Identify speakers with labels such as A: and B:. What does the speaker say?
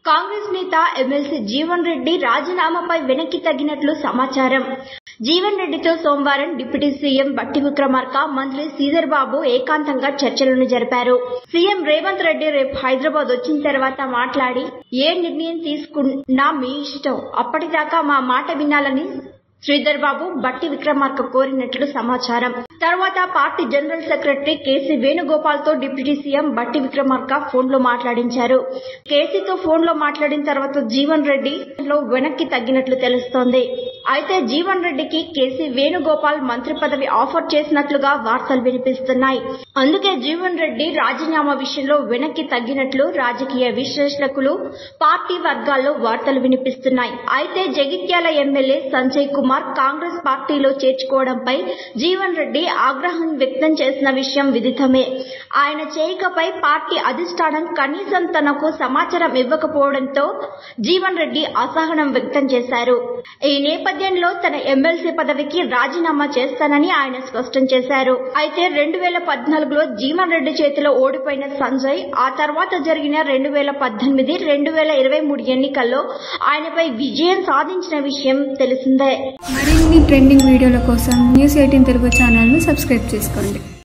A: కాంగ్రెస్ నేత ఎమ్మెల్సీ జీవన్ రెడ్డి రాజీనామాపై వెనక్కి తగ్గినట్లు సమాచారం. జీవన్ రెడ్డితో సోమవారం డిప్యూటీ సీఎం బట్టి విక్రమార్క, మంత్రి శ్రీధర్ బాబు ఏకాంతంగా చర్చలను జరిపారు. సీఎం రేవంత్ రెడ్డి రేపు హైదరాబాద్ వచ్చిన తర్వాత మాట్లాడి, ఏ నిర్ణయం తీసుకున్నా మీ ఇష్టం, అప్పటిదాకా మా మాట వినాలని శ్రీధర్ బాబు, బట్టి విక్రమార్క కోరినట్లు సమాచారం. తర్వాత party general secretary KC Venugopal తో డిప్యూటీ సీఎం బట్టి విక్రమార్క ఫోన్లో మాట్లాడించారు. కేసీతో ఫోన్లో మాట్లాడిన తర్వాత జీవన్ రెడ్డి వెనక్కి తగ్గినట్లు తెలుస్తోంది. అయితే జీవన్ రెడ్డికి కేసీ వేణుగోపాల్ మంత్రి పదవి ఆఫర్ చేసినట్లుగా వార్తలు వినిపిస్తున్నాయి. అందుకే జీవన్ రెడ్డి రాజీనామా విషయంలో వెనక్కి తగ్గినట్లు రాజకీయ విశ్లేషకులు, పార్టీ వర్గాల్లో వార్తలు వినిపిస్తున్నాయి. అయితే జగిత్యాల ఎమ్మెల్యే సంజయ్ కుమార్ కాంగ్రెస్ పార్టీలో చేర్చుకోవడంపై జీవన్ రెడ్డి ఆగ్రహం వ్యక్తం చేసిన విషయం విదితమే. ఆయన చేరికపై పార్టీ అధిష్టానం కనీసం తనకు సమాచారం ఇవ్వకపోవడంతో జీవన్ రెడ్డి అసహనం వ్యక్తం చేశారు. ఈ నేపథ్యంలో తన ఎమ్మెల్సీ పదవికి రాజీనామా చేస్తానని ఆయన స్పష్టం చేశారు. అయితే 2014లో జీవన్ రెడ్డి చేతిలో ఓడిపోయిన సంజయ్ ఆ తర్వాత జరిగిన 2018, 2023 ఎన్నికల్లో ఆయనపై విజయం సాధించిన విషయం తెలిసిందే.
B: మరిన్ని ట్రెండింగ్ వీడియోల కోసం న్యూస్ 18 తెలుగు ఛానల్ను సబ్స్క్రైబ్ చేసుకోండి.